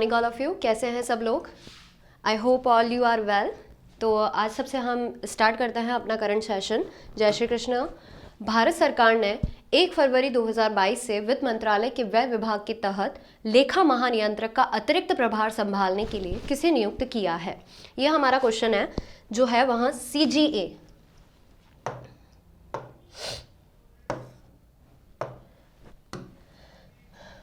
Morning all of you. कैसे हैं सब लोग? I hope all you are well. तो आज सबसे हम स्टार्ट करते हैं अपना करंट सेशन। जय श्री कृष्ण। भारत सरकार ने 1 फरवरी 2022 से वित्त मंत्रालय के व्यय विभाग के तहत लेखा महानियंत्रक का अतिरिक्त प्रभार संभालने के लिए किसे नियुक्त किया है? ये हमारा क्वेश्चन है जो है वहाँ CGA।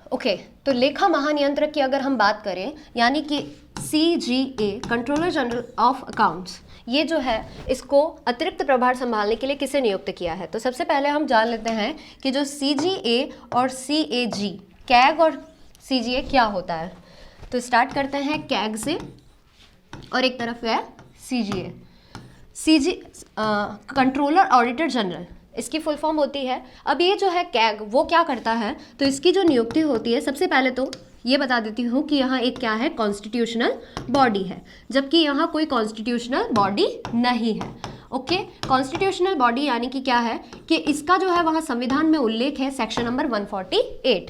ओके, तो लेखा महानियंत्रक की अगर हम बात करें यानी कि CGA controller general of accounts, ये जो है इसको अतिरिक्त प्रभार संभालने के लिए किसे नियुक्त किया है? तो सबसे पहले हम जान लेते हैं कि जो CGA और CAG, कैग और CGA क्या होता है। तो स्टार्ट करते हैं कैग से और एक तरफ है CGA। कंट्रोलर ऑडिटर जनरल, इसकी फुल फॉर्म होती है। अब ये जो है कैग वो क्या करता है, तो इसकी जो नियुक्ति होती है, सबसे पहले तो ये बता देती हूँ कि यहाँ एक क्या है, कॉन्स्टिट्यूशनल बॉडी है, जबकि यहाँ कोई कॉन्स्टिट्यूशनल बॉडी नहीं है। ओके, कॉन्स्टिट्यूशनल बॉडी यानी कि क्या है कि इसका जो है वहाँ संविधान में उल्लेख है सेक्शन नंबर 148।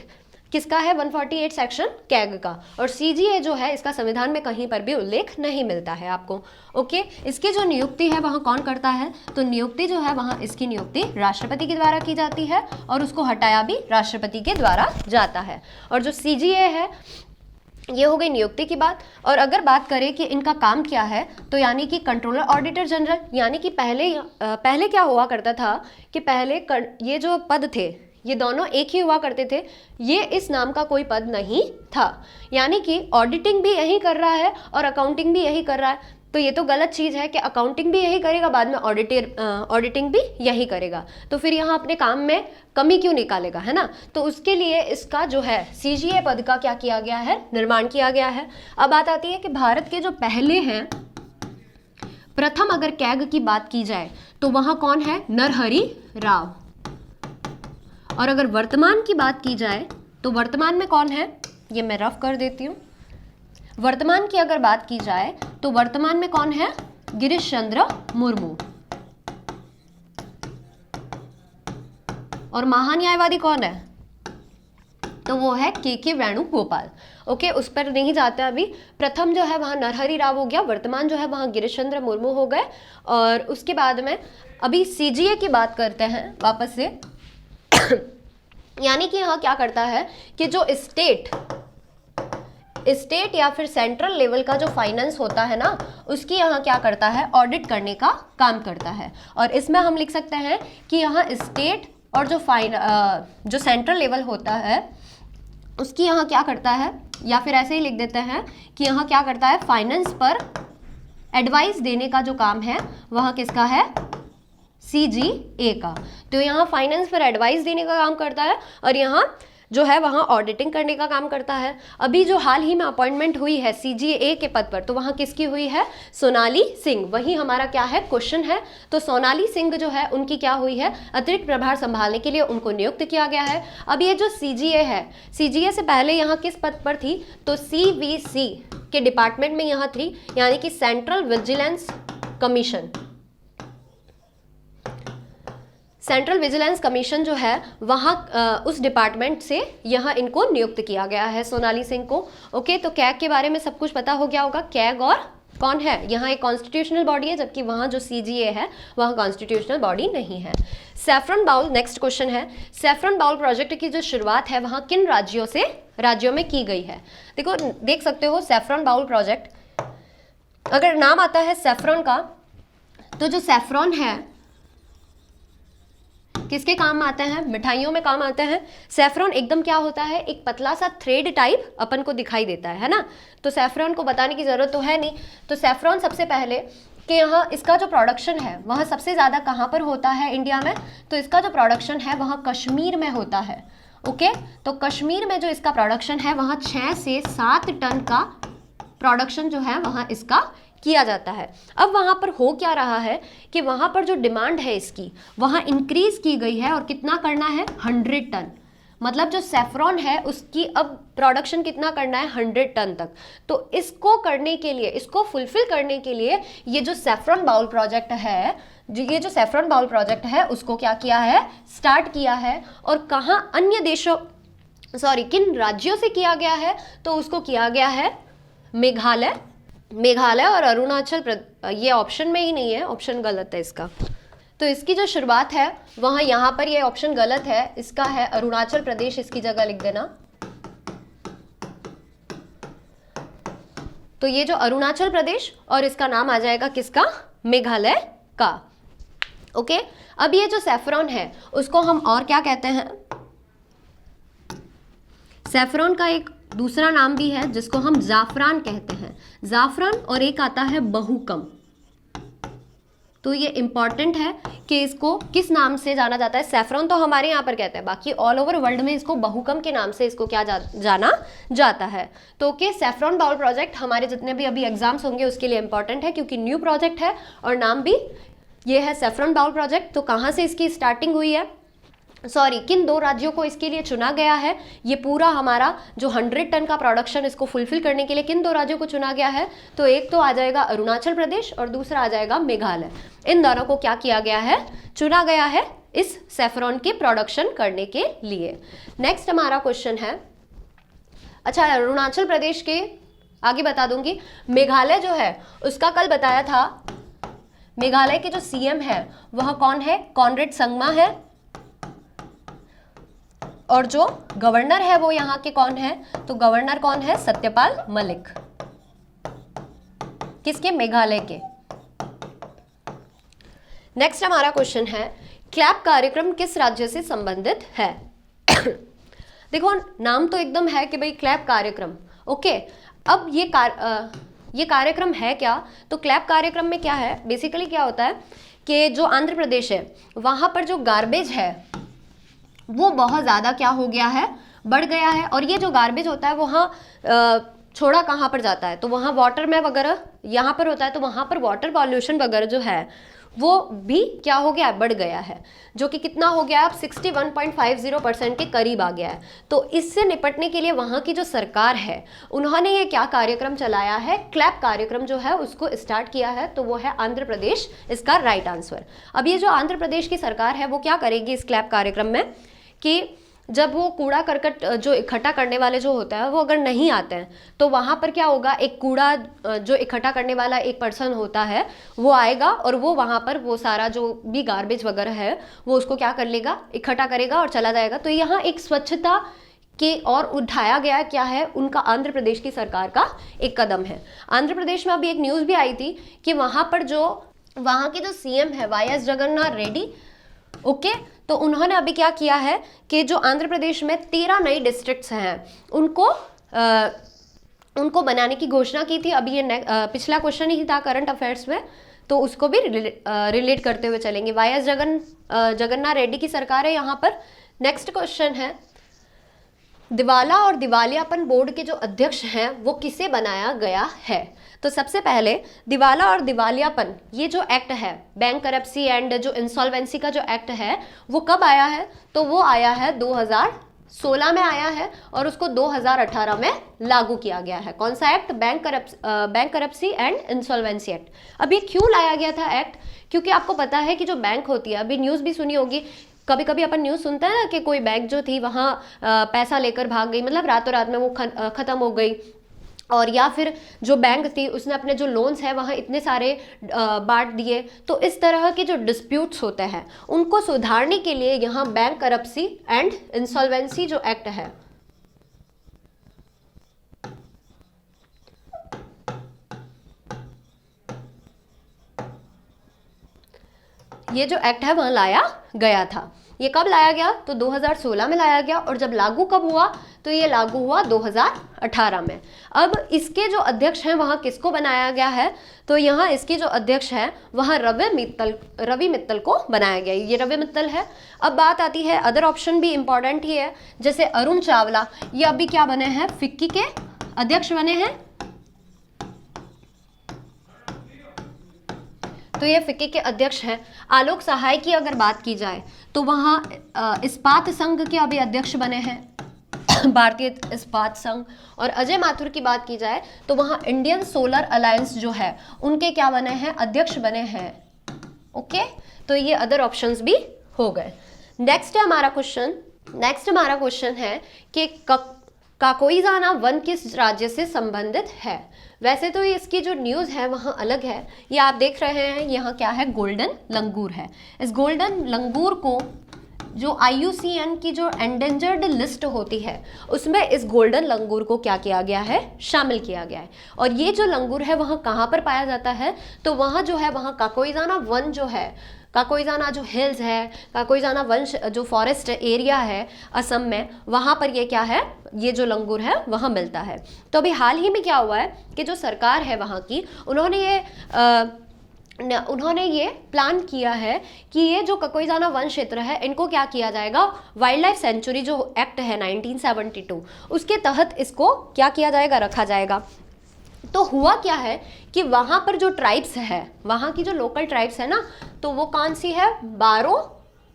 किसका है? 148 सेक्शन कैग का। और CGA जो है इसका संविधान में कहीं पर भी उल्लेख नहीं मिलता है आपको। ओके, इसकी जो नियुक्ति है वहाँ कौन करता है? तो नियुक्ति जो है वहाँ इसकी नियुक्ति राष्ट्रपति के द्वारा की जाती है और उसको हटाया भी राष्ट्रपति के द्वारा जाता है। और जो CGA है ये हो गई नियुक्ति की बात। और अगर बात करें कि इनका काम क्या है, तो यानी कि कंट्रोलर ऑडिटर जनरल, यानी कि पहले क्या हुआ करता था कि पहले ये जो पद थे ये दोनों एक ही हुआ करते थे, ये इस नाम का कोई पद नहीं था। यानी कि ऑडिटिंग भी यही कर रहा है और अकाउंटिंग भी यही कर रहा है। तो ये तो गलत चीज़ है कि अकाउंटिंग भी यही करेगा, बाद में ऑडिटिंग भी यही करेगा। तो फिर यहाँ अपने काम में कमी क्यों निकालेगा, है ना? तो उसके लिए इसका जो है CGA पद का क्या किया गया है, निर्माण किया गया है। अब बात आती है कि भारत के जो पहले हैं, प्रथम अगर कैग की बात की जाए तो वहाँ कौन है? नरहरि राव। और अगर वर्तमान की बात की जाए तो वर्तमान में कौन है? ये मैं रफ कर देती हूँ। वर्तमान की अगर बात की जाए तो वर्तमान में कौन है? गिरीश चंद्र मुर्मू। और महान्यायवादी कौन है? तो वो है KK वेणुगोपाल। ओके, उस पर नहीं जाते अभी। प्रथम जो है वहाँ नरहरि राव हो गया, वर्तमान जो है वहाँ गिरीश चंद्र मुर्मू हो गए। और उसके बाद में अभी CGA की बात करते हैं वापस से। यानी कि यहाँ क्या करता है कि जो स्टेट या फिर सेंट्रल लेवल का जो फाइनेंस होता है ना, उसकी यहाँ क्या करता है? ऑडिट करने का काम करता है। और इसमें हम लिख सकते हैं कि यहाँ स्टेट और जो सेंट्रल लेवल होता है उसकी यहाँ क्या करता है, या फिर ऐसे ही लिख देते हैं कि यहाँ क्या करता है? फाइनेंस पर एडवाइस देने का जो काम है वह किसका है? CGA का। तो यहाँ फाइनेंस पर एडवाइस देने का काम करता है और यहाँ जो है वहाँ ऑडिटिंग करने का काम करता है। अभी जो हाल ही में अपॉइंटमेंट हुई है CGA के पद पर, तो वहाँ किसकी हुई है? सोनाली सिंह। वही हमारा क्या है, क्वेश्चन है। तो सोनाली सिंह जो है उनकी क्या हुई है? अतिरिक्त प्रभार संभालने के लिए उनको नियुक्त किया गया है। अब ये जो CGA है, CGA से पहले यहाँ किस पद पर थी? तो CVC के डिपार्टमेंट में यहाँ थी, यानी कि central vigilance commission. Central vigilance commission जो है वहाँ उस डिपार्टमेंट से यहाँ इनको नियुक्त किया गया है, सोनाली सिंह को। ओके, तो कैग के बारे में सब कुछ पता हो गया होगा। कैग और कौन है? यहाँ एक कॉन्स्टिट्यूशनल बॉडी है, जबकि वहाँ जो CGA है वहाँ कॉन्स्टिट्यूशनल बॉडी नहीं है। सैफरन बाउल, नेक्स्ट क्वेश्चन है। सैफरन बाउल प्रोजेक्ट की जो शुरुआत है वहाँ किन राज्यों में की गई है? देखो, देख सकते हो सैफरन बाउल प्रोजेक्ट, अगर नाम आता है सैफरन का, तो जो सैफरन है किसके काम आते हैं? मिठाइयों में काम आते हैं। सैफरन एकदम क्या होता है? एक पतला सा थ्रेड टाइप अपन को दिखाई देता है ना? तो सैफरन को बताने की जरूरत तो है नहीं। तो सैफरन सबसे पहले कि यहाँ इसका जो प्रोडक्शन है वहाँ सबसे ज़्यादा कहाँ पर होता है इंडिया में? तो इसका जो प्रोडक्शन है वहाँ कश्मीर में होता है। ओके, तो कश्मीर में जो इसका प्रोडक्शन है वहाँ 6 से 7 टन का प्रोडक्शन जो है वहाँ इसका किया जाता है। अब वहाँ पर हो क्या रहा है कि वहाँ पर जो डिमांड है इसकी वहाँ इंक्रीज की गई है, और कितना करना है? 100 टन। मतलब जो सैफरॉन है उसकी अब प्रोडक्शन कितना करना है? 100 टन तक। तो इसको करने के लिए, इसको फुलफिल करने के लिए ये जो सैफरॉन बाउल प्रोजेक्ट है, ये जो सैफरॉन बाउल प्रोजेक्ट है उसको क्या किया है? स्टार्ट किया है। और कहाँ अन्य देशों सॉरी किन राज्यों से किया गया है, तो उसको किया गया है मेघालय और अरुणाचल प्रदेश। ये ऑप्शन में ही नहीं है, ऑप्शन गलत है इसका। तो इसकी जो शुरुआत है वहाँ यहाँ पर ये ऑप्शन गलत है, इसका है अरुणाचल प्रदेश, इसकी जगह लिख देना। तो ये जो अरुणाचल प्रदेश और इसका नाम आ जाएगा किसका, मेघालय का। ओके, अब ये जो सैफरॉन है उसको हम और क्या कहते हैं, सैफरॉन का एक दूसरा नाम भी है जिसको हम जाफरान कहते हैं, जाफरान, और एक आता है बहुकम। तो ये इंपॉर्टेंट है कि इसको किस नाम से जाना जाता है। सैफरॉन तो हमारे यहाँ पर कहते हैं, बाकी ऑल ओवर वर्ल्ड में इसको बहुकम के नाम से इसको क्या जाना जाता है। तो ओके, सैफरॉन बाउल प्रोजेक्ट हमारे जितने भी अभी एग्जाम्स होंगे उसके लिए इंपॉर्टेंट है, क्योंकि न्यू प्रोजेक्ट है और नाम भी ये है सैफरॉन बाउल प्रोजेक्ट। तो कहाँ से इसकी स्टार्टिंग हुई है, सॉरी किन 2 राज्यों को इसके लिए चुना गया है, ये पूरा हमारा जो 100 टन का प्रोडक्शन इसको फुलफिल करने के लिए किन 2 राज्यों को चुना गया है, तो एक तो आ जाएगा अरुणाचल प्रदेश और दूसरा आ जाएगा मेघालय। इन दोनों को क्या किया गया है, चुना गया है इस सैफरॉन के प्रोडक्शन करने के लिए। नेक्स्ट हमारा क्वेश्चन है, अच्छा अरुणाचल प्रदेश के आगे बता दूंगी, मेघालय जो है उसका कल बताया था, मेघालय के जो सीएम है वह कौन है, कॉनरेड संगमा है, और जो गवर्नर है वो यहाँ के कौन है, तो गवर्नर कौन है, सत्यपाल मलिक। किसके, मेघालय के। नेक्स्ट हमारा क्वेश्चन है, क्लैप कार्यक्रम किस राज्य से संबंधित है। देखो नाम तो एकदम है कि भाई क्लैप कार्यक्रम, ओके। अब ये कार्यक्रम है क्या, तो क्लैप कार्यक्रम में क्या है, बेसिकली क्या होता है कि जो आंध्र प्रदेश है वहाँ पर जो गार्बेज है वो बहुत ज़्यादा क्या हो गया है, बढ़ गया है। और ये जो गार्बेज होता है वहाँ छोड़ा कहाँ पर जाता है, तो वहाँ वाटर में वगैरह यहाँ पर होता है, तो वहाँ पर वाटर पॉल्यूशन वगैरह जो है वो भी क्या हो गया, बढ़ गया है, जो कि कितना हो गया, अब 61.50% के करीब आ गया है। तो इससे निपटने के लिए वहाँ की जो सरकार है उन्होंने ये क्या कार्यक्रम चलाया है, क्लैप कार्यक्रम जो है उसको स्टार्ट किया है, तो वो है आंध्र प्रदेश, इसका राइट आंसर। अब ये जो आंध्र प्रदेश की सरकार है वो क्या करेगी इस क्लैप कार्यक्रम में, कि जब वो कूड़ा करकट जो इकट्ठा करने वाले जो होता है वो अगर नहीं आते हैं, तो वहाँ पर क्या होगा, एक कूड़ा जो इकट्ठा करने वाला एक पर्सन होता है वो आएगा और वो वहाँ पर वो सारा जो भी गार्बेज वगैरह है वो उसको क्या कर लेगा, इकट्ठा करेगा और चला जाएगा। तो यहाँ एक स्वच्छता के और उठाया गया क्या है, उनका आंध्र प्रदेश की सरकार का एक कदम है। आंध्र प्रदेश में अभी एक न्यूज़ भी आई थी कि वहाँ पर जो वहाँ के जो सीएम है वाई.एस. जगन्नाथ रेड्डी, ओके, तो उन्होंने अभी क्या किया है कि जो आंध्र प्रदेश में 13 नई डिस्ट्रिक्ट्स हैं उनको बनाने की घोषणा की थी। अभी ये पिछला क्वेश्चन ही था करंट अफेयर्स में, तो उसको भी रिलेट करते हुए चलेंगे। वाई.एस. जगन्नाथ रेड्डी की सरकार है यहाँ पर। नेक्स्ट क्वेश्चन है, दिवाला और दिवालियापन बोर्ड के जो अध्यक्ष हैं वो किसे बनाया गया है। तो सबसे पहले दिवाला और दिवालियापन ये जो एक्ट है, बैंक करप्सी एंड जो इंसॉल्वेंसी का जो एक्ट है वो कब आया है, तो वो आया है 2016 में आया है और उसको 2018 में लागू किया गया है। कौन सा act, bank करप्सी and insolvency act. अब ये क्यों लाया गया था एक्ट, क्योंकि आपको पता है कि जो बैंक होती है, अभी न्यूज़ भी सुनी होगी, कभी कभी अपन न्यूज़ सुनते हैं ना कि कोई बैंक जो थी वहाँ पैसा लेकर भाग गई, मतलब रातों रात में वो ख़त्म हो गई, और या फिर जो बैंक थी उसने अपने जो लोन्स है वहाँ इतने सारे बांट दिए। तो इस तरह के जो डिस्प्यूट्स होते हैं उनको सुधारने के लिए यहाँ बैंक करप्सी एंड इंसॉल्वेंसी जो एक्ट है ये जो एक्ट है वह लाया गया था। ये कब लाया गया, तो 2016 में लाया गया, और जब लागू कब हुआ, तो ये लागू हुआ 2018 में। अब इसके जो अध्यक्ष हैं वहाँ किसको बनाया गया है, तो यहाँ इसके जो अध्यक्ष हैं वहाँ रवि मित्तल को बनाया गया। ये रवि मित्तल है। अब बात आती है, अदर ऑप्शन भी इंपॉर्टेंट ही है, जैसे अरुण चावला, ये अभी क्या बने हैं, फिक्की के अध्यक्ष बने हैं। तो ये फिक्की के अध्यक्ष हैं। आलोक सहाय की अगर बात की जाए तो वहाँ इस्पात संघ के अभी अध्यक्ष बने हैं भारतीय इस्पात संघ। और अजय माथुर की बात की जाए तो वहाँ इंडियन सोलर अलायंस जो है उनके क्या बने हैं, अध्यक्ष बने हैं। ओके, तो ये अदर ऑप्शंस भी हो गए। नेक्स्ट है हमारा क्वेश्चन, नेक्स्ट हमारा क्वेश्चन है कि काकोइजाना वन किस राज्य से संबंधित है। वैसे तो इसकी जो न्यूज़ है वहाँ अलग है। ये आप देख रहे हैं यहाँ क्या है, गोल्डन लंगूर है। इस गोल्डन लंगूर को जो IUCN की जो एंडेंजर्ड लिस्ट होती है उसमें इस गोल्डन लंगूर को क्या किया गया है, शामिल किया गया है। और ये जो लंगूर है वहाँ कहाँ पर पाया जाता है, तो वहाँ जो है वहाँ काकोइजाना वन जो है, काकोइजाना जो हिल्स है, काकोइजाना वन जो फॉरेस्ट एरिया है असम में, वहाँ पर ये क्या है, ये जो लंगूर है वहाँ मिलता है। तो अभी हाल ही में क्या हुआ है कि जो सरकार है वहाँ की, उन्होंने ये प्लान किया है कि ये जो काकोइजाना वन क्षेत्र है इनको क्या किया जाएगा, वाइल्ड लाइफ सेंचुरी जो एक्ट है 1972 उसके तहत इसको क्या किया जाएगा, रखा जाएगा। तो हुआ क्या है कि वहाँ पर जो ट्राइब्स है, वहाँ की जो लोकल ट्राइब्स है ना, तो वो कौन सी है, बारो,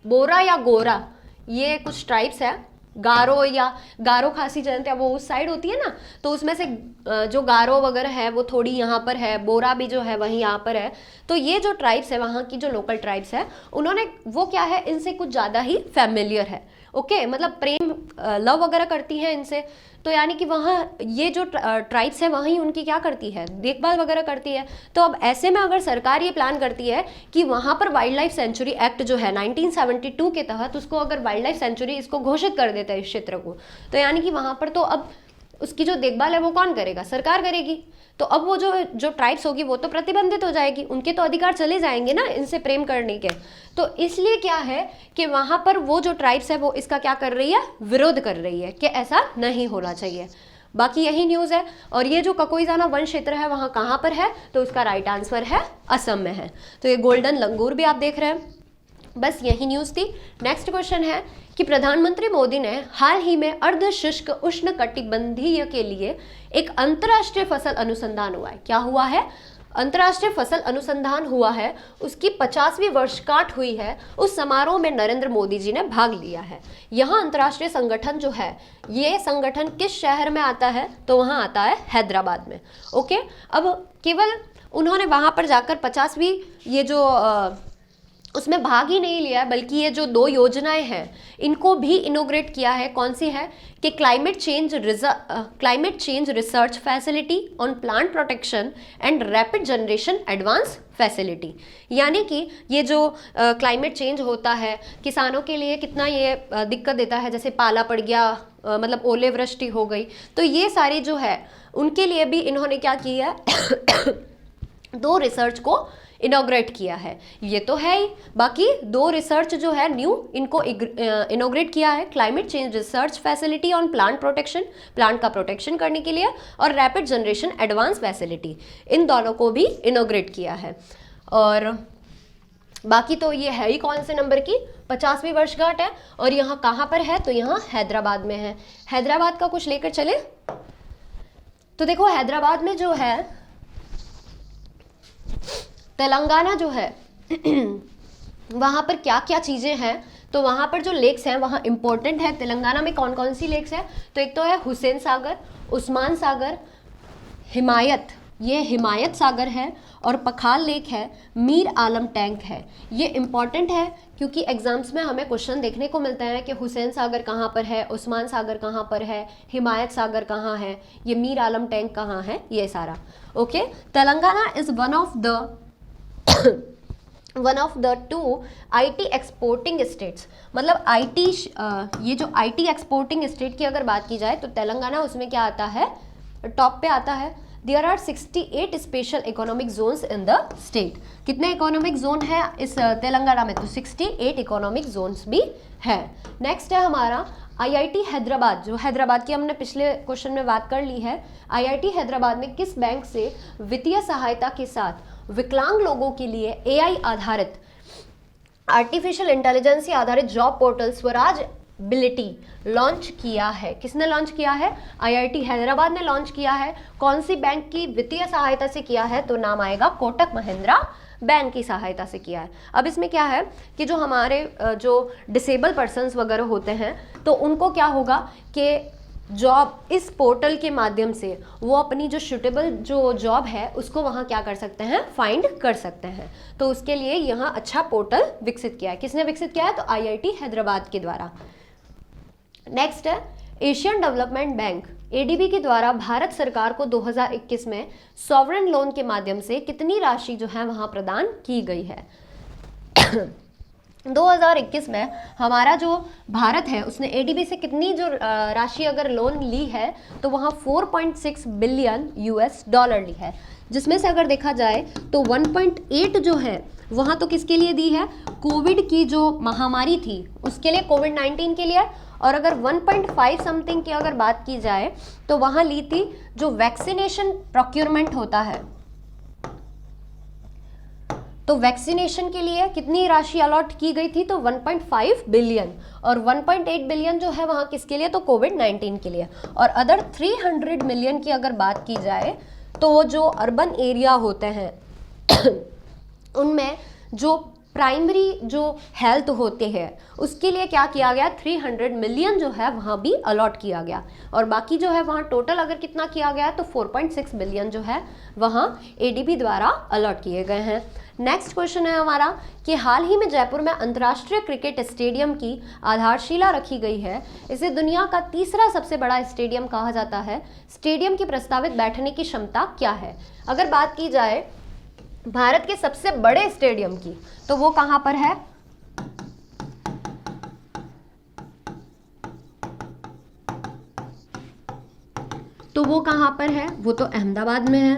बोरा या गोरा, ये कुछ ट्राइब्स है। गारो या गारो खासी जनता वो उस साइड होती है ना, तो उसमें से जो गारो वगैरह है वो थोड़ी यहाँ पर है, बोरा भी जो है वहीं यहाँ पर है। तो ये जो ट्राइब्स है वहाँ की जो लोकल ट्राइब्स है, उन्होंने वो क्या है, इनसे कुछ ज़्यादा ही फैमिलियर है। ओके, मतलब प्रेम लव वगैरह करती है इनसे। तो यानी कि वहाँ ये जो ट्राइब्स है वहीं उनकी क्या करती है, देखभाल वगैरह करती है। तो अब ऐसे में अगर सरकार ये प्लान करती है कि वहाँ पर वाइल्ड लाइफ सेंचुरी एक्ट जो है 1972 के तहत उसको अगर वाइल्ड लाइफ सेंचुरी इसको घोषित कर देता है इस क्षेत्र को, तो यानी कि वहाँ पर तो अब उसकी जो देखभाल है वो कौन करेगा, सरकार करेगी। तो अब वो जो ट्राइब्स होगी वो तो प्रतिबंधित हो जाएगी, उनके तो अधिकार चले जाएंगे ना इनसे प्रेम करने के। तो इसलिए क्या है कि वहाँ पर वो जो ट्राइब्स है वो इसका क्या कर रही है, विरोध कर रही है कि ऐसा नहीं होना चाहिए। बाकी यही न्यूज़ है। और ये जो काकोइजाना वन क्षेत्र है वहाँ कहाँ पर है, तो उसका राइट आंसर है असम में है। तो ये गोल्डन लंगूर भी आप देख रहे हैं। बस यही न्यूज़ थी। नेक्स्ट क्वेश्चन है कि प्रधानमंत्री मोदी ने हाल ही में अर्धशुष्क उष्णकटिबंधीय के लिए एक अंतर्राष्ट्रीय फसल अनुसंधान हुआ है। क्या हुआ है, अंतर्राष्ट्रीय फसल अनुसंधान हुआ है, उसकी 50वीं वर्षगांठ हुई है। उस समारोह में नरेंद्र मोदी जी ने भाग लिया है। यह अंतर्राष्ट्रीय संगठन जो है, ये संगठन किस शहर में आता है, तो वहाँ आता है हैदराबाद में। ओके, अब केवल उन्होंने वहाँ पर जाकर 50वीं ये जो उसमें भाग ही नहीं लिया, बल्कि ये जो 2 योजनाएं हैं इनको भी इनोग्रेट किया है। कौन सी है कि climate change research facility on plant protection and rapid generation advance facility. यानी कि ये जो क्लाइमेट चेंज होता है किसानों के लिए कितना ये दिक्कत देता है, जैसे पाला पड़ गया, मतलब ओले वृष्टि हो गई, तो ये सारी जो है उनके लिए भी इन्होंने क्या किया है 2 रिसर्च को इनोग्रेट किया है। ये तो है ही, बाकी 2 रिसर्च जो है न्यू इनको इनोग्रेट किया है, climate change research facility on plant protection, plant का प्रोटेक्शन करने के लिए, और रैपिड जनरेशन एडवांस फैसिलिटी, इन दोनों को भी इनोग्रेट किया है। और बाकी तो ये है ही कौन से नंबर की, 50वीं वर्षगांठ है। और यहाँ कहाँ पर है, तो यहाँ हैदराबाद में है। हैदराबाद का कुछ लेकर चले तो देखो, हैदराबाद में जो है तेलंगाना जो है वहाँ पर क्या क्या चीज़ें हैं, तो वहाँ पर जो लेक्स हैं वहाँ इंपॉर्टेंट है। तेलंगाना में कौन कौन सी लेक्स हैं, तो एक तो है हुसैन सागर, उस्मान सागर, हिमायत, ये हिमायत सागर है, और पखाल लेक है, मीर आलम टैंक है। ये इंपॉर्टेंट है क्योंकि एग्जाम्स में हमें क्वेश्चन देखने को मिलते हैं कि हुसैन सागर कहाँ पर है, उस्मान सागर कहाँ पर है, हिमायत सागर कहाँ है, ये मीर आलम टैंक कहाँ है, ये सारा। Okay, Telangana is one of the 2 IT exporting states. मतलब IT ये जो IT एक्सपोर्टिंग स्टेट की अगर बात की जाए तो तेलंगाना उसमें क्या आता है, टॉप पे आता है। There are 68 special economic zones in the state. कितने इकोनॉमिक जोन है इस तेलंगाना में, तो 68 इकोनॉमिक जोन्स भी है। नेक्स्ट है हमारा IIT हैदराबाद, जो हैदराबाद की हमने पिछले क्वेश्चन में बात कर ली है। IIT हैदराबाद में किस बैंक से वित्तीय सहायता के साथ विकलांग लोगों के लिए AI आधारित, आर्टिफिशियल इंटेलिजेंस आधारित जॉब पोर्टल स्वराज बिलिटी लॉन्च किया है? किसने लॉन्च किया है? IIT हैदराबाद ने लॉन्च किया है। कौन सी बैंक की वित्तीय सहायता से किया है, तो नाम आएगा कोटक महिंद्रा बैंक की सहायता से किया है। अब इसमें क्या है कि जो हमारे जो डिसेबल पर्सन्स वगैरह होते हैं तो उनको क्या होगा कि जॉब इस पोर्टल के माध्यम से वो अपनी जो सूटेबल जो जॉब है उसको वहाँ क्या कर सकते हैं, फाइंड कर सकते हैं। तो उसके लिए यहाँ अच्छा पोर्टल विकसित किया है। किसने विकसित किया है, तो IIT हैदराबाद के द्वारा। नेक्स्ट है एशियन डेवलपमेंट बैंक, एडीबी के द्वारा भारत सरकार को 2021 में सॉवरेन लोन के माध्यम से कितनी राशि जो है वहां प्रदान की गई है। 2021 में हमारा जो भारत है उसने एडीबी से कितनी जो राशि अगर लोन ली है तो वहाँ 4.6 बिलियन यूएस डॉलर ली है, जिसमें से अगर देखा जाए तो 1.8 जो है वहाँ तो किसके लिए दी है, कोविड की जो महामारी थी उसके लिए, कोविड-19 के लिए। और अगर 1.5 समथिंग की अगर बात की जाए तो वहाँ ली थी जो वैक्सीनेशन प्रोक्योरमेंट होता है, तो वैक्सीनेशन के लिए कितनी राशि अलॉट की गई थी, तो 1.5 बिलियन। और 1.8 बिलियन जो है वहाँ किसके लिए, तो कोविड-19 के लिए। और अदर 300 मिलियन की अगर बात की जाए तो जो अर्बन एरिया होते हैं उनमें जो प्राइमरी जो हेल्थ होते हैं उसके लिए क्या किया गया, 300 मिलियन जो है वहाँ भी अलॉट किया गया। और बाकी जो है वहाँ टोटल अगर कितना किया गया है तो 4.6 बिलियन जो है वहाँ एडीबी द्वारा अलॉट किए गए हैं। नेक्स्ट क्वेश्चन है हमारा कि हाल ही में जयपुर में अंतर्राष्ट्रीय क्रिकेट स्टेडियम की आधारशिला रखी गई है। इसे दुनिया का तीसरा सबसे बड़ा स्टेडियम कहा जाता है। स्टेडियम की प्रस्तावित बैठने की क्षमता क्या है। अगर बात की जाए भारत के सबसे बड़े स्टेडियम की तो वो कहां पर है, तो वो कहां पर है, वो तो अहमदाबाद में है।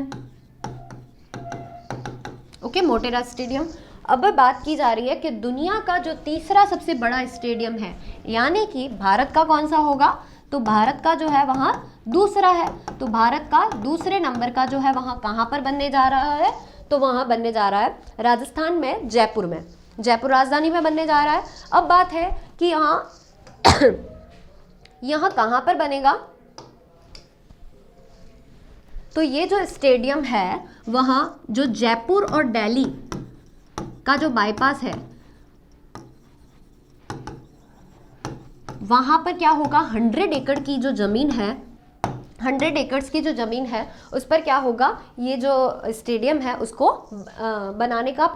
Okay, Motera stadium. अब बात की जा रही है कि दुनिया का जो तीसरा सबसे बड़ा स्टेडियम है, यानी कि भारत का कौन सा होगा, तो भारत का जो है वहां दूसरा है। तो भारत का दूसरे नंबर का जो है वहां कहां पर बनने जा रहा है, तो वहां बनने जा रहा है राजस्थान में, जयपुर में, जयपुर राजधानी में बनने जा रहा है। अब बात है कि यहाँ कहां पर बनेगा, तो ये जो स्टेडियम है वहां जो जयपुर और दिल्ली का जो बाईपास है वहां पर क्या होगा, 100 एकड़ की जो जमीन है, 100 एकड़ की जो ज़मीन है उस पर क्या होगा, ये जो स्टेडियम है उसको बनाने का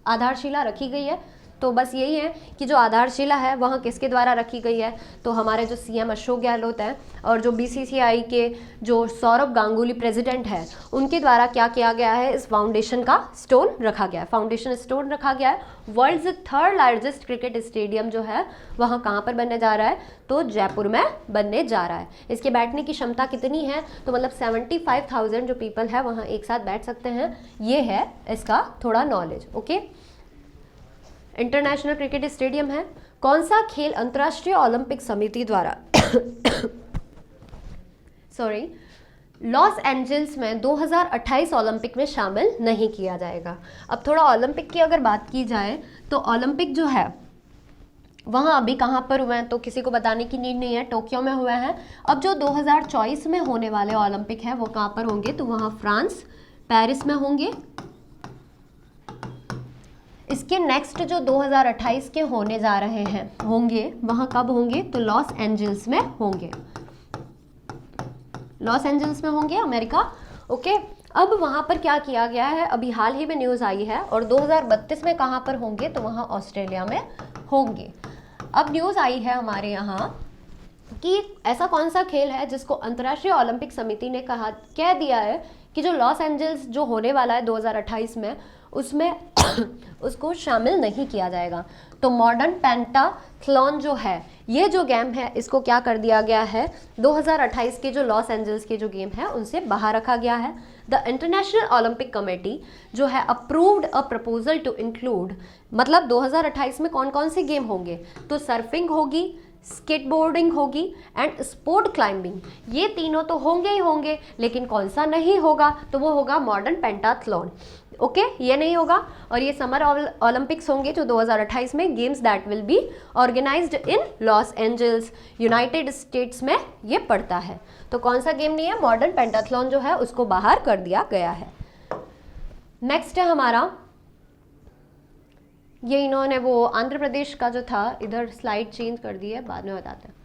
आधारशिला रखी गई है। तो बस यही है कि जो आधारशिला है वहाँ किसके द्वारा रखी गई है, तो हमारे जो सीएम अशोक गहलोत हैं और जो बीसीसीआई के जो सौरभ गांगुली प्रेसिडेंट है उनके द्वारा क्या किया गया है, इस फाउंडेशन का स्टोन रखा गया है, फाउंडेशन स्टोन रखा गया है। World's 3rd largest cricket stadium जो है वहाँ कहाँ पर बनने जा रहा है, तो जयपुर में बनने जा रहा है। इसके बैठने की क्षमता कितनी है, तो मतलब 75,000 जो पीपल है वहाँ एक साथ बैठ सकते हैं। ये है इसका थोड़ा knowledge. Okay, international cricket stadium है। कौन सा खेल अंतर्राष्ट्रीय ओलंपिक समिति द्वारा लॉस एंजल्स में 2028 ओलंपिक में शामिल नहीं किया जाएगा। अब थोड़ा ओलंपिक की अगर बात की जाए तो ओलंपिक जो है वहाँ अभी कहाँ पर हुए हैं तो किसी को बताने की नीड नहीं है, टोक्यो में हुए हैं। अब जो 2024 में होने वाले ओलंपिक हैं वो कहाँ पर होंगे, तो वहाँ फ्रांस, पेरिस में होंगे। इसके नेक्स्ट जो 2028 के होने जा रहे हैं होंगे वहाँ कब होंगे, तो लॉस एंजल्स में होंगे, लॉस एंजल्स में होंगे, अमेरिका। ओके, अब वहाँ पर क्या किया गया है, अभी हाल ही में न्यूज़ आई है, और 2032 में कहाँ पर होंगे, तो वहाँ ऑस्ट्रेलिया में होंगे। अब न्यूज़ आई है हमारे यहाँ कि ऐसा कौन सा खेल है जिसको अंतर्राष्ट्रीय ओलंपिक समिति ने कह दिया है कि जो लॉस एंजल्स जो होने वाला है 2028 में उसमें उसको शामिल नहीं किया जाएगा। तो मॉडर्न पेंटाथलॉन जो है, ये जो गेम है इसको क्या कर दिया गया है, 2028 के जो लॉस एंजल्स के जो गेम है उनसे बाहर रखा गया है। द इंटरनेशनल ओलंपिक कमेटी जो है approved a proposal to include, मतलब 2028 में कौन कौन से गेम होंगे, तो सर्फिंग होगी, स्केटबोर्डिंग होगी एंड स्पोर्ट क्लाइंबिंग, ये तीनों तो होंगे ही होंगे, लेकिन कौन सा नहीं होगा, तो वो होगा मॉडर्न पेंटाथलॉन। ओके, ये नहीं होगा। और ये समर ओलंपिक्स होंगे जो 2028 में, games that will be organised in Los Angeles, United States में ये पड़ता है। तो कौन सा गेम नहीं है, मॉडर्न पेंटाथलॉन जो है उसको बाहर कर दिया गया है। नेक्स्ट है हमारा, ये इन्होंने वो आंध्र प्रदेश का जो था, इधर स्लाइड चेंज कर दी है, बाद में बताते हैं।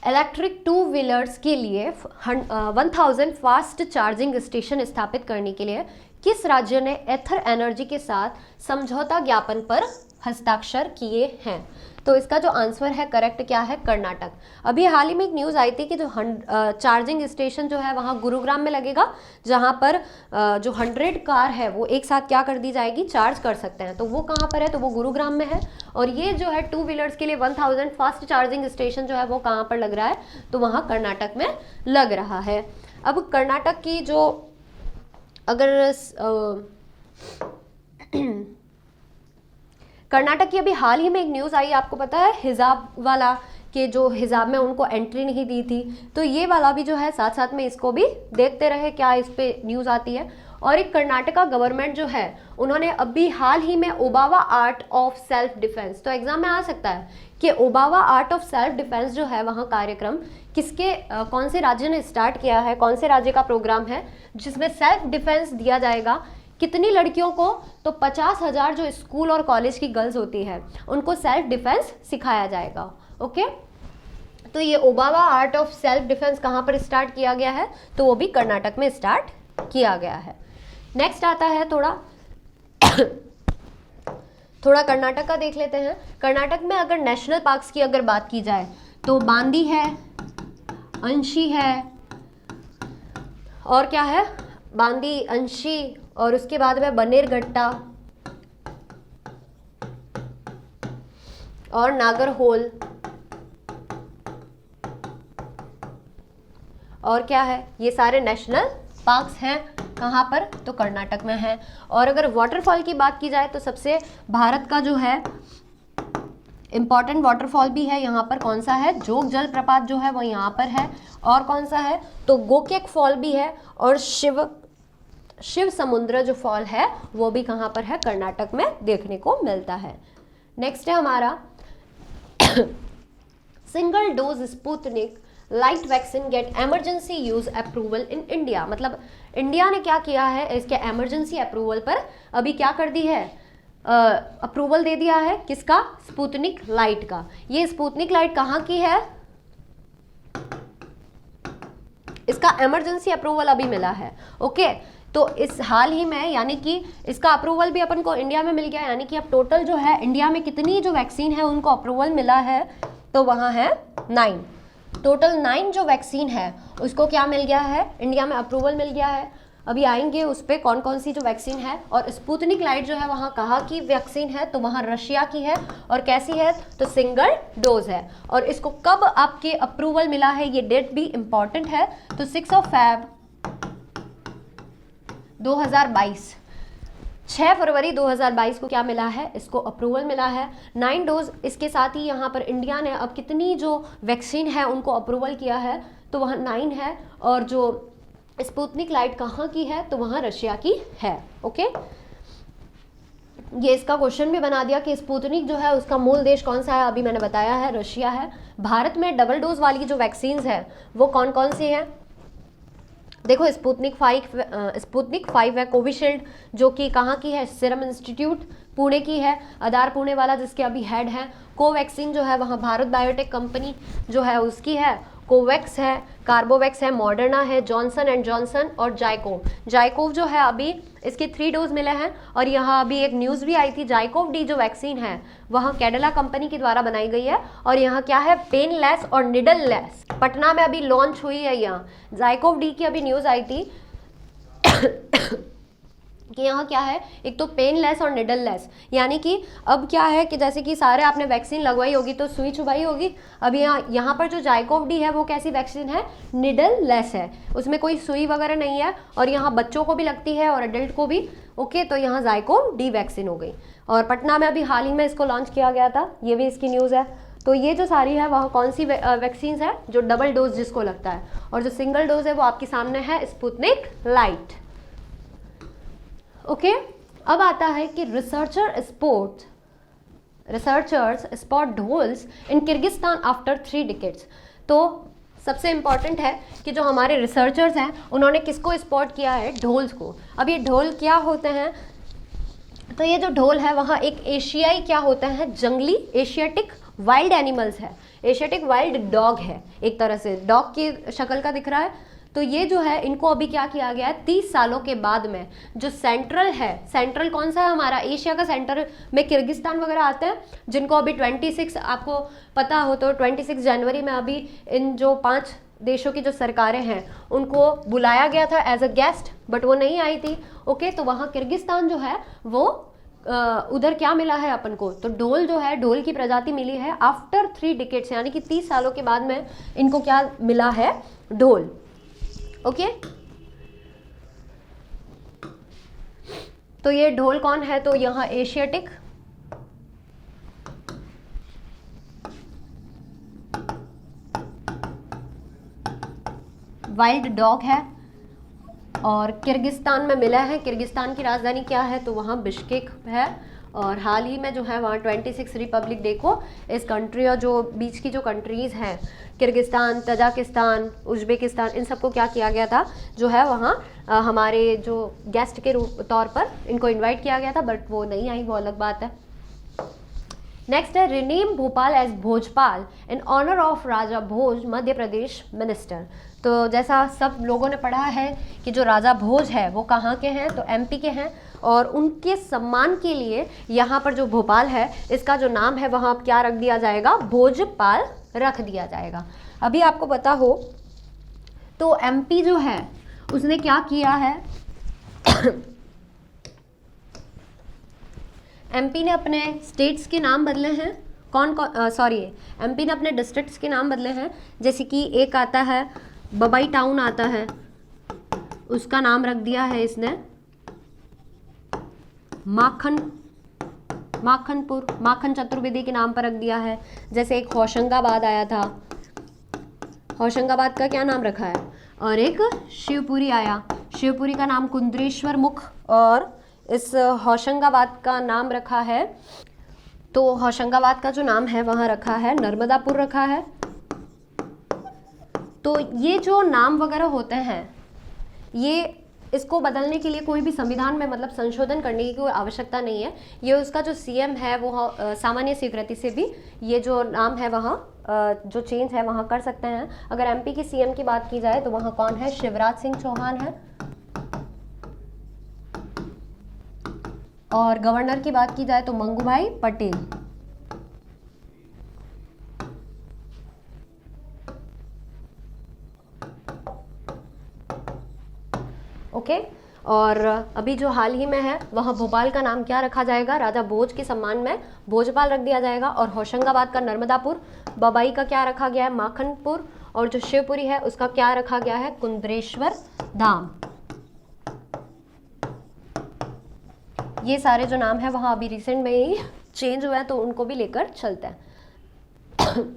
इलेक्ट्रिक 2 व्हीलर्स के लिए 1000 फास्ट चार्जिंग स्टेशन स्थापित करने के लिए किस राज्य ने एथर एनर्जी के साथ समझौता ज्ञापन पर हस्ताक्षर किए हैं? तो इसका जो आंसर है करेक्ट क्या है? कर्नाटक। अभी हाल ही में एक न्यूज़ आई थी कि जो चार्जिंग स्टेशन जो है वहाँ गुरुग्राम में लगेगा, जहाँ पर जो 100 कार है वो एक साथ क्या कर दी जाएगी? चार्ज कर सकते हैं। तो वो कहाँ पर है? तो वो गुरुग्राम में है। और ये जो है 2 व्हीलर्स के लिए 1000 फास्ट चार्जिंग स्टेशन जो है वो कहाँ पर लग रहा है? तो वहाँ कर्नाटक में लग रहा है। अब कर्नाटक की जो अगर कर्नाटक की अभी हाल ही में एक न्यूज़ आई, आपको पता है हिजाब वाला, कि जो हिजाब में उनको एंट्री नहीं दी थी, तो ये वाला भी जो है साथ साथ में इसको भी देखते रहे क्या इस पे न्यूज़ आती है। और एक कर्नाटका गवर्नमेंट जो है उन्होंने अभी हाल ही में Obavva art of self defence, तो एग्जाम में आ सकता है कि Obavva art of self defence जो है वहाँ कार्यक्रम किसके कौन से राज्य ने स्टार्ट किया है, कौन से राज्य का प्रोग्राम है जिसमें सेल्फ डिफेंस दिया जाएगा। कितनी लड़कियों को? तो 50,000 जो स्कूल और कॉलेज की गर्ल्स होती है उनको सेल्फ डिफेंस सिखाया जाएगा। ओके, तो ये Obavva art of self defence कहाँ पर स्टार्ट किया गया है? तो वो भी कर्नाटक में स्टार्ट किया गया है। नेक्स्ट आता है थोड़ा कर्नाटक का देख लेते हैं। कर्नाटक में अगर नेशनल पार्क्स की अगर बात की जाए तो बांदी है, अंशी है, और क्या है? बांदी, अंशी, और उसके बाद में बनेरघट्टा और नागरहोल, और क्या है? ये सारे नेशनल पार्क्स हैं। कहाँ पर? तो कर्नाटक में है। और अगर वाटरफॉल की बात की जाए तो सबसे भारत का जो है इम्पॉर्टेंट वाटरफॉल भी है यहाँ पर, कौन सा है? जोग जलप्रपात जो है वो यहाँ पर है। और कौन सा है? तो गोकेक फॉल भी है। और शिव समुद्र जो फॉल है वो भी कहाँ पर है? कर्नाटक में देखने को मिलता है। नेक्स्ट है हमारा single dose Sputnik light vaccine get emergency use approval in India. मतलब इंडिया ने क्या किया है? इसके एमरजेंसी अप्रूवल पर अभी क्या कर दी है? अप्रूवल दे दिया है। किसका? स्पुतनिक लाइट का। ये स्पुतनिक लाइट कहाँ की है? इसका एमरजेंसी अप्रूवल अभी मिला है। ओके, तो इस हाल ही में यानी कि इसका अप्रूवल भी अपन को इंडिया में मिल गया, यानी कि अब टोटल जो है इंडिया में कितनी जो वैक्सीन है उनको अप्रूवल मिला है? तो वहाँ है 9। टोटल 9 जो वैक्सीन है उसको क्या मिल गया है? इंडिया में अप्रूवल मिल गया है। अभी आएंगे उस पर कौन कौन सी जो वैक्सीन है। और स्पुतनिक लाइट जो है वहाँ कहाँ की वैक्सीन है? तो वहाँ रशिया की है। और कैसी है? तो सिंगल डोज है। और इसको कब आपके अप्रूवल मिला है, ये डेट भी इम्पॉर्टेंट है। तो 6 Feb 2022, 6 फरवरी 2022 को क्या मिला है? इसको अप्रूवल मिला है। 9 डोज। इसके साथ ही यहाँ पर इंडिया ने अब कितनी जो वैक्सीन है उनको अप्रूवल किया है? तो वहाँ 9 है। और जो स्पुतनिक लाइट कहाँ की है? तो वहाँ रशिया की है। ओके, ये इसका क्वेश्चन भी बना दिया कि स्पुतनिक जो है उसका मूल देश कौन सा है? अभी मैंने बताया है, रशिया है। भारत में डबल डोज वाली जो वैक्सीन है वो कौन कौन सी है? देखो, स्पुतनिक 5 है। कोविशील्ड जो कि कहाँ की है? सीरम इंस्टीट्यूट पुणे की है, आधार पुणे वाला जिसके अभी हेड है। कोवैक्सीन जो है वहाँ भारत बायोटेक कंपनी जो है उसकी है। कोवैक्स है, कार्बोवैक्स है, मॉडर्ना है, जॉनसन एंड जॉनसन और जाइकोव जो है अभी इसके 3 डोज मिले हैं। और यहाँ अभी एक न्यूज़ भी आई थी, जाइकोव डी जो वैक्सीन है वहाँ कैडिला कंपनी के द्वारा बनाई गई है। और यहाँ क्या है? पेनलेस और निडल लेस। पटना में अभी लॉन्च हुई है यहाँ जाइकोव डी की। अभी न्यूज़ आई थी कि यहाँ क्या है? एक तो पेनलेस और निडल लेस, यानी कि अब क्या है कि जैसे कि सारे आपने वैक्सीन लगवाई होगी तो सुई चुभाई होगी। अब यहाँ पर जो जाइकोव डी है वो कैसी वैक्सीन है? निडल लेस है, उसमें कोई सुई वगैरह नहीं है। और यहाँ बच्चों को भी लगती है और एडल्ट को भी। ओके, तो यहाँ जाइकोव डी वैक्सीन हो गई। और पटना में अभी हाल ही में इसको लॉन्च किया गया था, ये भी इसकी न्यूज़ है। तो ये जो सारी है वह कौन सी वैक्सीन है? जो डबल डोज जिसको लगता है। और जो सिंगल डोज है वो आपके सामने है, स्पुतनिक लाइट। ओके, अब आता है कि रिसर्चर्स स्पॉट ढोल्स इन किर्गिस्तान आफ्टर 3 डिकेड्स। तो सबसे इम्पॉर्टेंट है कि जो हमारे रिसर्चर्स हैं उन्होंने किसको स्पॉट किया है? ढोल्स को। अब ये ढोल क्या होते हैं? तो ये जो ढोल है वहाँ एक एशियाई क्या होता है? जंगली एशियाटिक वाइल्ड एनिमल्स है। एशियाटिक वाइल्ड डॉग है, एक तरह से डॉग की शक्ल का दिख रहा है। तो ये जो है इनको अभी क्या किया गया है, 30 सालों के बाद में जो सेंट्रल है, सेंट्रल कौन सा है हमारा, एशिया का सेंटर में किर्गिस्तान वगैरह आते हैं, जिनको अभी 26 आपको पता हो तो 26 जनवरी में अभी इन जो 5 देशों की जो सरकारें हैं उनको बुलाया गया था एज अ गेस्ट, बट वो नहीं आई थी। ओके, तो वहाँ किर्गिस्तान जो है वो उधर क्या मिला है अपन को, तो ढोल जो है, ढोल की प्रजाति मिली है आफ्टर 3 डिकेड्स, यानी कि 30 सालों के बाद में इनको क्या मिला है, ढोल। ओके, तो ये ढोल कौन है, तो यहाँ एशियाटिक वाइल्ड डॉग है और किर्गिस्तान में मिला है। किर्गिस्तान की राजधानी क्या है, तो वहाँ बिश्केक है। और हाल ही में जो है वहाँ 26 रिपब्लिक डे को इस कंट्री और जो बीच की जो कंट्रीज़ हैं, किर्गिस्तान, तजाकिस्तान, उज्बेकिस्तान, इन सबको क्या किया गया था, जो है वहाँ हमारे जो गेस्ट के तौर पर इनको इनवाइट किया गया था, बट वो नहीं आई, वो अलग बात है। नेक्स्ट है rename Bhopal as Bhojpal in honour of Raja Bhoj Madhya Pradesh minister. तो जैसा सब लोगों ने पढ़ा है कि जो राजा भोज है वो कहाँ के हैं, तो एमपी के हैं, और उनके सम्मान के लिए यहाँ पर जो भोपाल है इसका जो नाम है वहाँ क्या रख दिया जाएगा, भोजपाल रख दिया जाएगा। अभी आपको पता हो तो एमपी जो है उसने क्या किया है एमपी ने अपने स्टेट्स के नाम बदले हैं, एमपी ने अपने डिस्ट्रिक्ट्स के नाम बदले हैं। जैसे कि एक आता है बम्बई टाउन आता है, उसका नाम रख दिया है इसने माखनपुर, माखन चतुर्वेदी के नाम पर रख दिया है। जैसे एक होशंगाबाद आया था, होशंगाबाद का क्या नाम रखा है, और एक शिवपुरी आया, शिवपुरी का नाम कुंद्रेश्वर मुख, और इस होशंगाबाद का नाम रखा है, तो होशंगाबाद का जो नाम है वहाँ रखा है नर्मदापुर रखा है। तो ये जो नाम वगैरह होते हैं, ये इसको बदलने के लिए कोई भी संविधान में मतलब संशोधन करने की कोई आवश्यकता नहीं है। ये उसका जो सीएम है वो सामान्य स्वीकृति से भी ये जो नाम है वहाँ जो चेंज है वहाँ कर सकते हैं। अगर एमपी की सीएम की बात की जाए तो वहाँ कौन है, शिवराज सिंह चौहान है। और गवर्नर की बात की जाए तो मंगूभाई पटेल। ओके, और अभी जो हाल ही में है वहाँ भोपाल का नाम क्या रखा जाएगा, राजा भोज के सम्मान में भोजपाल रख दिया जाएगा। और होशंगाबाद का नर्मदापुर, बम्बई का क्या रखा गया है, माखनपुर, और जो शिवपुरी है उसका क्या रखा गया है, कुंद्रेश्वर धाम। ये सारे जो नाम है वहाँ अभी रिसेंट में ही चेंज हुआ है, तो उनको भी लेकर चलते हैं।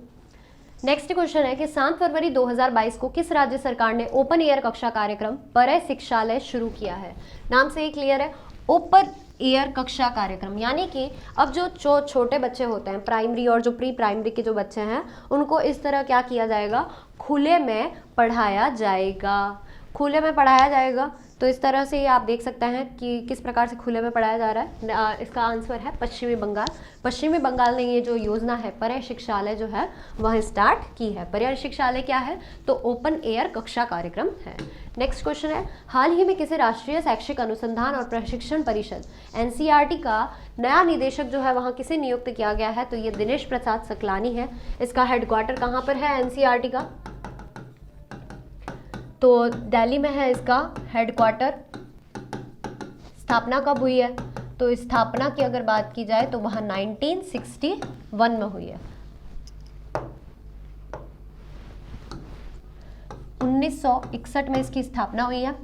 नेक्स्ट क्वेश्चन है कि 7 फरवरी 2022 को किस राज्य सरकार ने ओपन एयर कक्षा कार्यक्रम परय शिक्षालय शुरू किया है। नाम से ही क्लियर है, ओपन एयर कक्षा कार्यक्रम, यानी कि अब जो छोटे बच्चे होते हैं प्राइमरी और जो प्री प्राइमरी के जो बच्चे हैं उनको इस तरह क्या किया जाएगा, खुले में पढ़ाया जाएगा, खुले में पढ़ाया जाएगा। तो इस तरह से आप देख सकते हैं कि किस प्रकार से खुले में पढ़ाया जा रहा है। इसका आंसर है पश्चिमी बंगाल। पश्चिमी बंगाल ने ये जो योजना है परय शिक्षालय जो है वह स्टार्ट की है। परय शिक्षालय क्या है, तो ओपन एयर कक्षा कार्यक्रम है। नेक्स्ट क्वेश्चन है, हाल ही में किसी राष्ट्रीय शैक्षिक अनुसंधान और प्रशिक्षण परिषद एनसीईआरटी का नया निदेशक जो है वहाँ किसे नियुक्त किया गया है, तो ये दिनेश प्रसाद सकलानी है। इसका हेडक्वार्टर कहाँ पर है एनसीईआरटी का, तो दिल्ली में है इसका हेडक्वार्टर। स्थापना कब हुई है, तो स्थापना की अगर बात की जाए तो वह 1961 में हुई है। 1961 में इसकी स्थापना हुई है।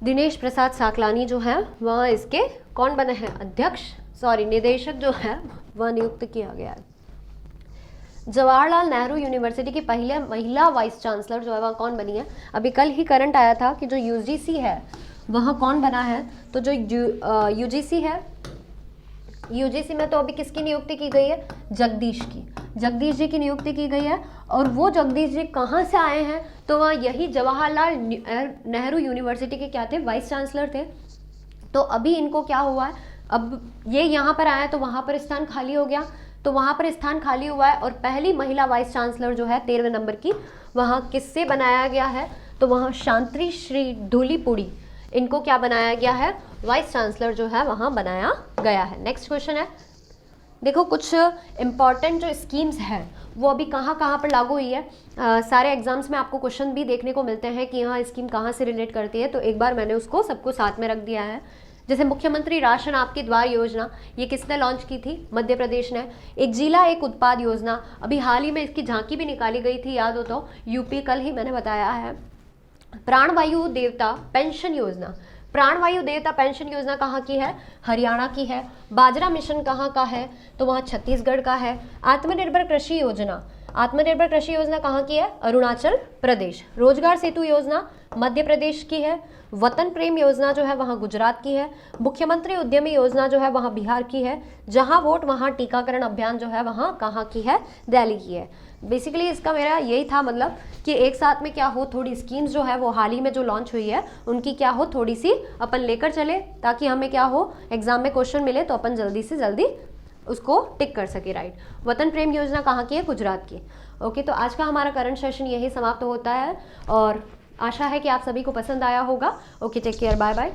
दिनेश प्रसाद साकलानी जो है वह इसके कौन बने हैं, निदेशक जो है वह नियुक्त किया गया है। जवाहरलाल नेहरू यूनिवर्सिटी की पहले महिला वाइस चांसलर जो है वह कौन बनी है। अभी कल ही करंट आया था कि जो यूजीसी है वह कौन बना है, तो जो यूजीसी है, यूजीसी में तो अभी किसकी नियुक्ति की गई है, जगदीश जी की नियुक्ति की गई है। और वो जगदीश जी कहाँ से आए हैं, तो वह यही जवाहरलाल नेहरू यूनिवर्सिटी के क्या थे, वाइस चांसलर थे। तो अभी इनको क्या हुआ है, अब ये यहाँ पर आया तो वहाँ पर स्थान खाली हो गया, तो वहाँ पर स्थान खाली हुआ है और पहली महिला वाइस चांसलर जो है 13वें नंबर की वहाँ किससे बनाया गया है, तो वहाँ शांति श्री धूलीपुड़ी, इनको क्या बनाया गया है, वाइस चांसलर जो है वहाँ बनाया गया है। नेक्स्ट क्वेश्चन है, देखो कुछ इम्पॉर्टेंट जो स्कीम्स हैं वो अभी कहाँ कहाँ पर लागू हुई है। सारे एग्जाम्स में आपको क्वेश्चन भी देखने को मिलते हैं कि यहाँ स्कीम कहाँ से रिलेट करती है, तो एक बार मैंने उसको सबको साथ में रख दिया है। जैसे मुख्यमंत्री राशन आपके द्वार योजना, ये किसने लॉन्च की थी, मध्य प्रदेश ने। एक जिला एक उत्पाद योजना, अभी हाल ही में इसकी झांकी भी निकाली गई थी, याद हो तो, यूपी, कल ही मैंने बताया है। प्राणवायु देवता पेंशन योजना, प्राणवायु देवता पेंशन योजना कहाँ की है, हरियाणा की है। बाजरा मिशन कहाँ का है, तो वहाँ छत्तीसगढ़ का है। आत्मनिर्भर कृषि योजना, आत्मनिर्भर कृषि योजना कहाँ की है, अरुणाचल प्रदेश। रोजगार सेतु योजना मध्य प्रदेश की है। वतन प्रेम योजना जो है वहाँ गुजरात की है। मुख्यमंत्री उद्यमी योजना जो है वहाँ बिहार की है। जहाँ वोट वहाँ टीकाकरण अभियान जो है वहाँ कहाँ की है, दिल्ली की है। बेसिकली इसका मेरा यही था मतलब कि एक साथ में क्या हो, थोड़ी स्कीम्स जो है वो हाल ही में जो लॉन्च हुई है उनकी क्या हो थोड़ी सी अपन लेकर चले, ताकि हमें क्या हो एग्जाम में क्वेश्चन मिले तो अपन जल्दी से जल्दी उसको टिक कर सके, राइट। वतन प्रेम योजना कहाँ की है, गुजरात की। ओके, तो आज का हमारा करंट सेशन यही समाप्त होता है और आशा है कि आप सभी को पसंद आया होगा। Okay, take care, bye bye.